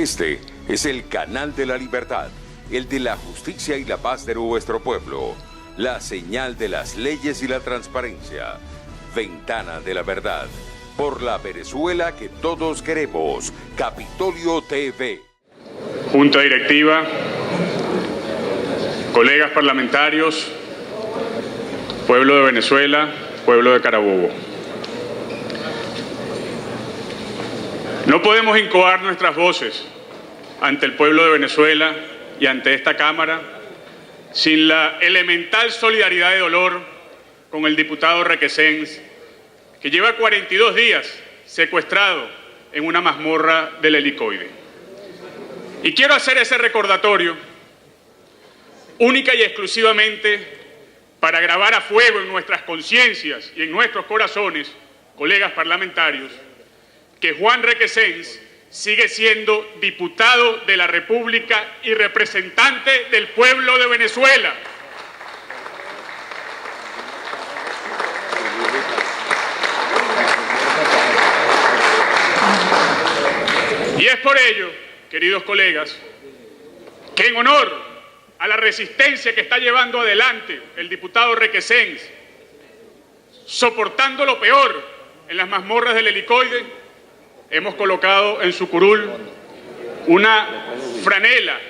Este es el canal de la libertad, el de la justicia y la paz de nuestro pueblo, la señal de las leyes y la transparencia, Ventana de la Verdad, por la Venezuela que todos queremos, Capitolio TV. Junta directiva, colegas parlamentarios, pueblo de Venezuela, pueblo de Carabobo. No podemos incoar nuestras voces ante el pueblo de Venezuela y ante esta Cámara sin la elemental solidaridad de dolor con el diputado Requesens, que lleva 42 días secuestrado en una mazmorra del Helicoide. Y quiero hacer ese recordatorio única y exclusivamente para grabar a fuego en nuestras conciencias y en nuestros corazones, colegas parlamentarios, que Juan Requesens sigue siendo diputado de la República y representante del pueblo de Venezuela. Y es por ello, queridos colegas, que en honor a la resistencia que está llevando adelante el diputado Requesens, soportando lo peor en las mazmorras del Helicoide, hemos colocado en su curul una franela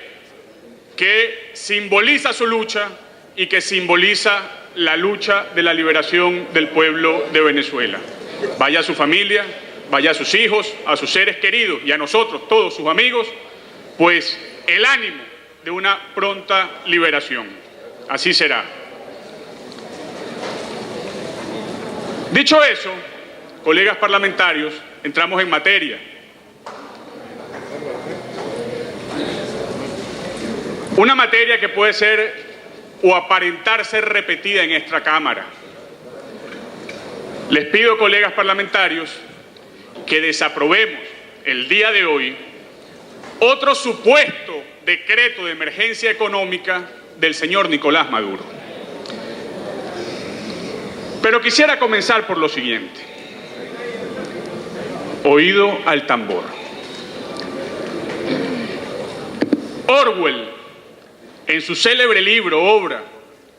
que simboliza su lucha y que simboliza la lucha de la liberación del pueblo de Venezuela. Vaya a su familia, vaya a sus hijos, a sus seres queridos y a nosotros, todos sus amigos, pues el ánimo de una pronta liberación. Así será. Dicho eso, colegas parlamentarios, entramos en materia. Una materia que puede ser o aparentar ser repetida en esta Cámara. Les pido, colegas parlamentarios, que desaprobemos el día de hoy otro supuesto decreto de emergencia económica del señor Nicolás Maduro. Pero quisiera comenzar por lo siguiente. Oído al tambor. Orwell, en su célebre libro, obra,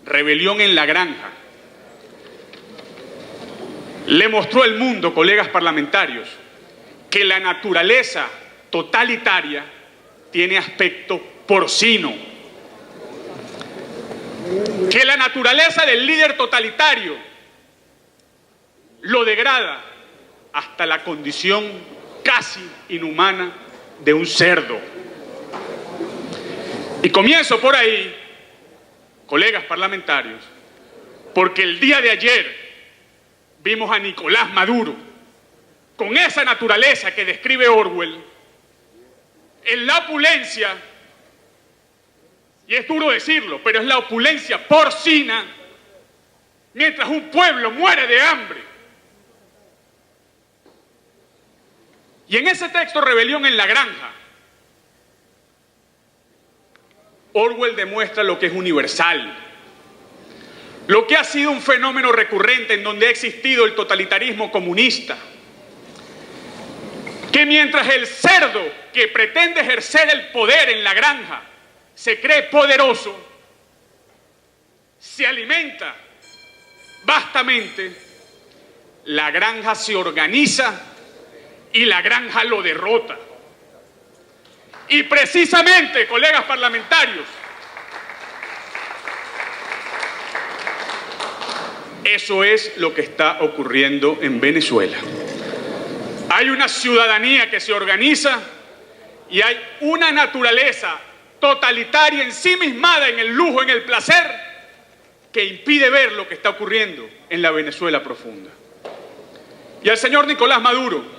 Rebelión en la Granja, le mostró al mundo, colegas parlamentarios, que la naturaleza totalitaria tiene aspecto porcino, que la naturaleza del líder totalitario lo degrada hasta la condición casi inhumana de un cerdo. Y comienzo por ahí, colegas parlamentarios, porque el día de ayer vimos a Nicolás Maduro, con esa naturaleza que describe Orwell, en la opulencia, y es duro decirlo, pero es la opulencia porcina, mientras un pueblo muere de hambre. Y en ese texto, Rebelión en la Granja, Orwell demuestra lo que es universal, lo que ha sido un fenómeno recurrente en donde ha existido el totalitarismo comunista, que mientras el cerdo que pretende ejercer el poder en la granja se cree poderoso, se alimenta vastamente, la granja se organiza y la granja lo derrota. Y precisamente, colegas parlamentarios, eso es lo que está ocurriendo en Venezuela. Hay una ciudadanía que se organiza y hay una naturaleza totalitaria ensimismada en el lujo, en el placer, que impide ver lo que está ocurriendo en la Venezuela profunda. Y al señor Nicolás Maduro,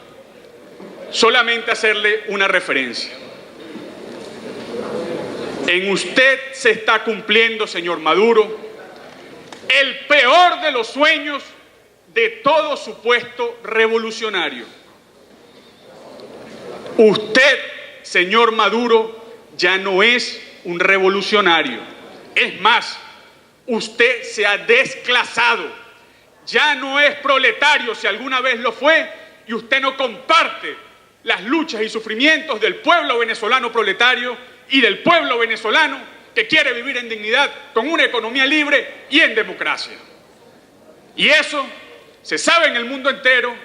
solamente hacerle una referencia. En usted se está cumpliendo, señor Maduro, el peor de los sueños de todo supuesto revolucionario. Usted, señor Maduro, ya no es un revolucionario. Es más, usted se ha desclasado. Ya no es proletario si alguna vez lo fue y usted no comparte las luchas y sufrimientos del pueblo venezolano proletario y del pueblo venezolano que quiere vivir en dignidad, con una economía libre y en democracia. Y eso se sabe en el mundo entero,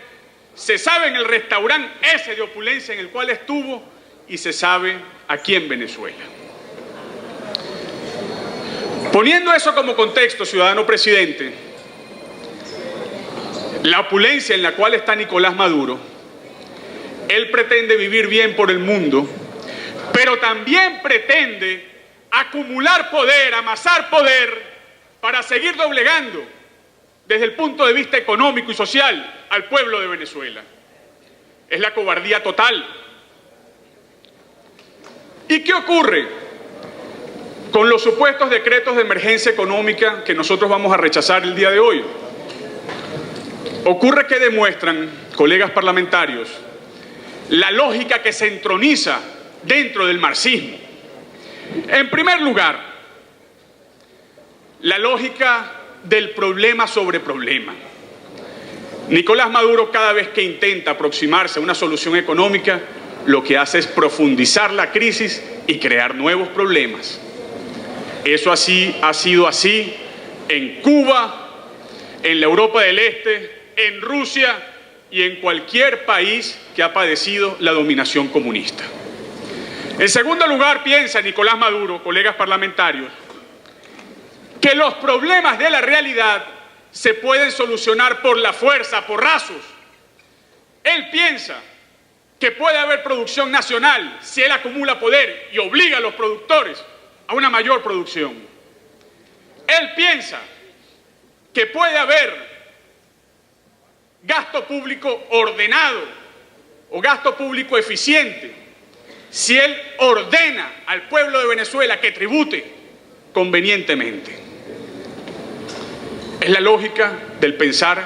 se sabe en el restaurante ese de opulencia en el cual estuvo y se sabe aquí en Venezuela. Poniendo eso como contexto, ciudadano presidente, la opulencia en la cual está Nicolás Maduro, él pretende vivir bien por el mundo, pero también pretende acumular poder, amasar poder para seguir doblegando desde el punto de vista económico y social al pueblo de Venezuela. Es la cobardía total. ¿Y qué ocurre con los supuestos decretos de emergencia económica que nosotros vamos a rechazar el día de hoy? Ocurre que demuestran, colegas parlamentarios, la lógica que se entroniza dentro del marxismo. En primer lugar, la lógica del problema sobre problema. Nicolás Maduro, cada vez que intenta aproximarse a una solución económica, lo que hace es profundizar la crisis y crear nuevos problemas. Eso ha sido así en Cuba, en la Europa del Este, en Rusia y en cualquier país que ha padecido la dominación comunista. En segundo lugar, piensa Nicolás Maduro, colegas parlamentarios, que los problemas de la realidad se pueden solucionar por la fuerza, a porrazos. Él piensa que puede haber producción nacional si él acumula poder y obliga a los productores a una mayor producción. Él piensa que puede haber gasto público ordenado o gasto público eficiente si él ordena al pueblo de Venezuela que tribute convenientemente. Es la lógica del pensar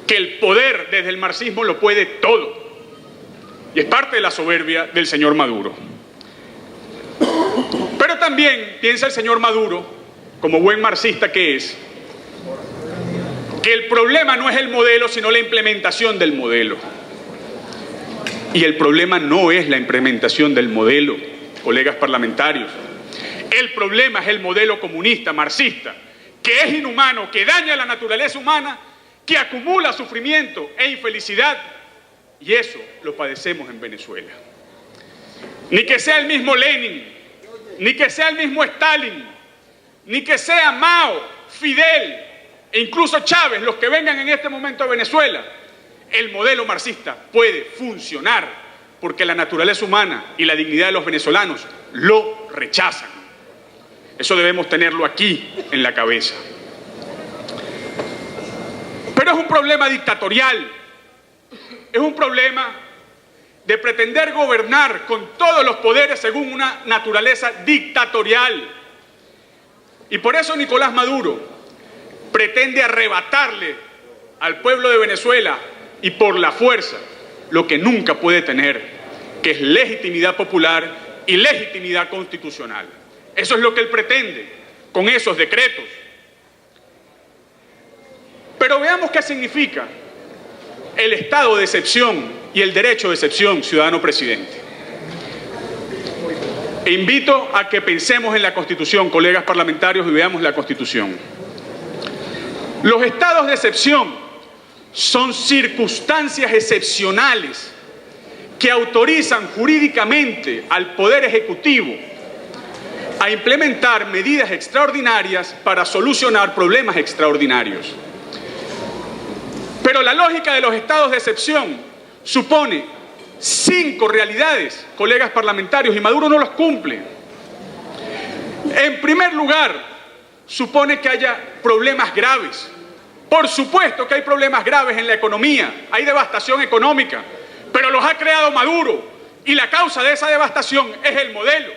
que el poder desde el marxismo lo puede todo. Y es parte de la soberbia del señor Maduro. Pero también piensa el señor Maduro, como buen marxista que es, que el problema no es el modelo, sino la implementación del modelo. Y el problema no es la implementación del modelo, colegas parlamentarios. El problema es el modelo comunista, marxista, que es inhumano, que daña a la naturaleza humana, que acumula sufrimiento e infelicidad, y eso lo padecemos en Venezuela. Ni que sea el mismo Lenin, ni que sea el mismo Stalin, ni que sea Mao, Fidel e incluso Chávez, los que vengan en este momento a Venezuela, el modelo marxista puede funcionar porque la naturaleza humana y la dignidad de los venezolanos lo rechazan. Eso debemos tenerlo aquí en la cabeza. Pero es un problema dictatorial, es un problema de pretender gobernar con todos los poderes según una naturaleza dictatorial. Y por eso Nicolás Maduro pretende arrebatarle al pueblo de Venezuela y por la fuerza lo que nunca puede tener, que es legitimidad popular y legitimidad constitucional. Eso es lo que él pretende con esos decretos. Pero veamos qué significa el estado de excepción y el derecho de excepción, ciudadano presidente. E invito a que pensemos en la Constitución, colegas parlamentarios, y veamos la Constitución. Los estados de excepción son circunstancias excepcionales que autorizan jurídicamente al Poder Ejecutivo a implementar medidas extraordinarias para solucionar problemas extraordinarios. Pero la lógica de los estados de excepción supone 5 realidades, colegas parlamentarios, y Maduro no los cumple. En primer lugar, supone que haya problemas graves. Por supuesto que hay problemas graves en la economía, hay devastación económica, pero los ha creado Maduro y la causa de esa devastación es el modelo.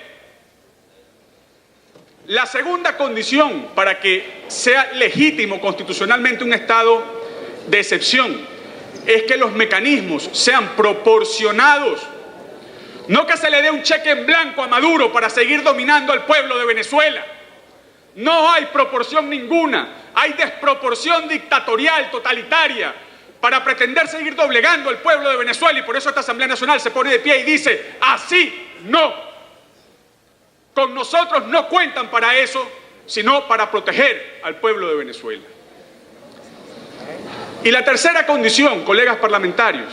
La segunda condición para que sea legítimo constitucionalmente un estado de excepción es que los mecanismos sean proporcionados. No que se le dé un cheque en blanco a Maduro para seguir dominando al pueblo de Venezuela. No hay proporción ninguna, hay desproporción dictatorial, totalitaria, para pretender seguir doblegando al pueblo de Venezuela, y por eso esta Asamblea Nacional se pone de pie y dice: así no. Con nosotros no cuentan para eso, sino para proteger al pueblo de Venezuela. Y la tercera condición, colegas parlamentarios,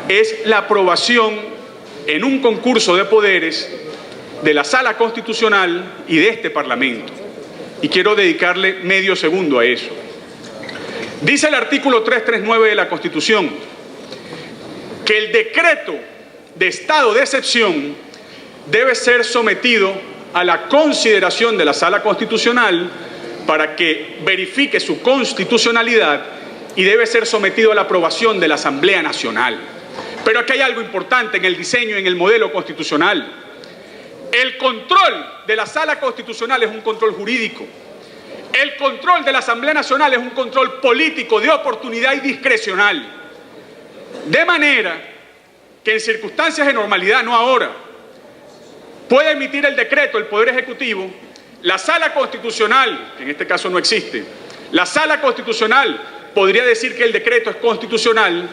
es la aprobación en un concurso de poderes de la Sala Constitucional y de este Parlamento. Y quiero dedicarle medio segundo a eso. Dice el artículo 339 de la Constitución que el decreto de estado de excepción debe ser sometido a la consideración de la Sala Constitucional para que verifique su constitucionalidad y debe ser sometido a la aprobación de la Asamblea Nacional. Pero aquí hay algo importante en el diseño, en el modelo constitucional. El control de la Sala Constitucional es un control jurídico. El control de la Asamblea Nacional es un control político de oportunidad y discrecional. De manera que en circunstancias de normalidad, no ahora, puede emitir el decreto el Poder Ejecutivo, la Sala Constitucional, que en este caso no existe, la Sala Constitucional podría decir que el decreto es constitucional,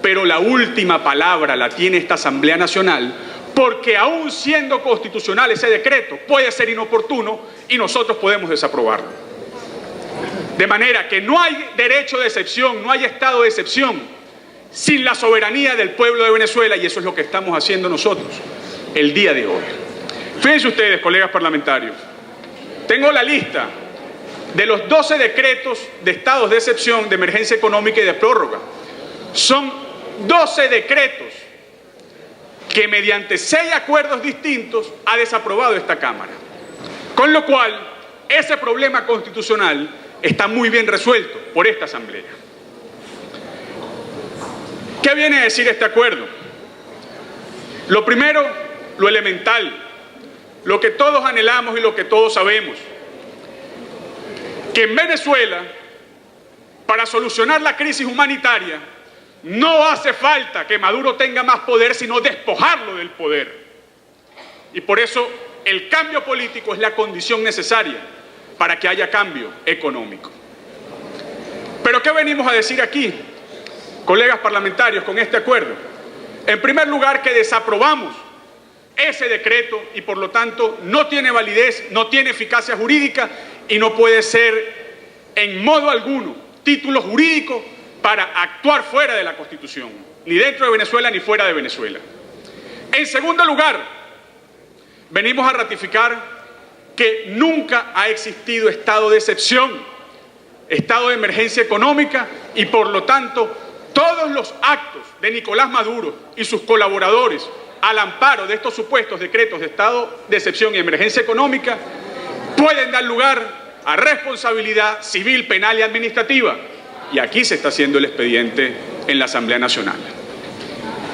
pero la última palabra la tiene esta Asamblea Nacional, porque aún siendo constitucional ese decreto puede ser inoportuno y nosotros podemos desaprobarlo. De manera que no hay derecho de excepción, no hay estado de excepción sin la soberanía del pueblo de Venezuela, y eso es lo que estamos haciendo nosotros el día de hoy. Fíjense ustedes, colegas parlamentarios, tengo la lista de los 12 decretos de estados de excepción, de emergencia económica y de prórroga. Son 12 decretos que mediante 6 acuerdos distintos ha desaprobado esta Cámara. Con lo cual, ese problema constitucional está muy bien resuelto por esta Asamblea. ¿Qué viene a decir este acuerdo? Lo primero, lo elemental, lo que todos anhelamos y lo que todos sabemos, que en Venezuela, para solucionar la crisis humanitaria, no hace falta que Maduro tenga más poder, sino despojarlo del poder. Y por eso el cambio político es la condición necesaria para que haya cambio económico. ¿Pero qué venimos a decir aquí, colegas parlamentarios, con este acuerdo? En primer lugar, que desaprobamos ese decreto y por lo tanto no tiene validez, no tiene eficacia jurídica y no puede ser en modo alguno título jurídico para actuar fuera de la Constitución, ni dentro de Venezuela ni fuera de Venezuela. En segundo lugar, venimos a ratificar que nunca ha existido estado de excepción, estado de emergencia económica, y por lo tanto todos los actos de Nicolás Maduro y sus colaboradores al amparo de estos supuestos decretos de estado de excepción y emergencia económica pueden dar lugar a responsabilidad civil, penal y administrativa. Y aquí se está haciendo el expediente en la Asamblea Nacional.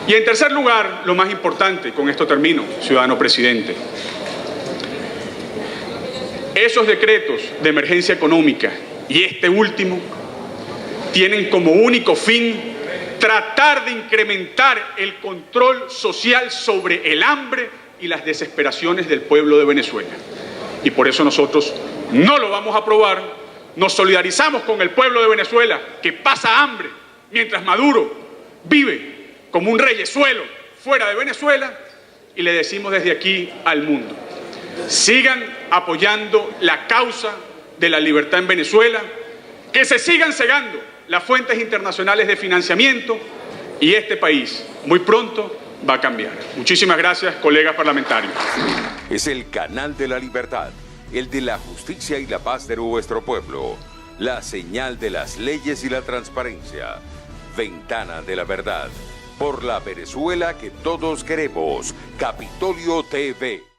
Y en tercer lugar, lo más importante, con esto termino, ciudadano presidente, esos decretos de emergencia económica y este último tienen como único fin tratar de incrementar el control social sobre el hambre y las desesperaciones del pueblo de Venezuela. Y por eso nosotros no lo vamos a aprobar. Nos solidarizamos con el pueblo de Venezuela, que pasa hambre, mientras Maduro vive como un reyesuelo fuera de Venezuela, y le decimos desde aquí al mundo: sigan apoyando la causa de la libertad en Venezuela, que se sigan cegando las fuentes internacionales de financiamiento, y este país muy pronto va a cambiar. Muchísimas gracias, colegas parlamentarios. Es el canal de la libertad, el de la justicia y la paz de nuestro pueblo, la señal de las leyes y la transparencia, Ventana de la Verdad, por la Venezuela que todos queremos, Capitolio TV.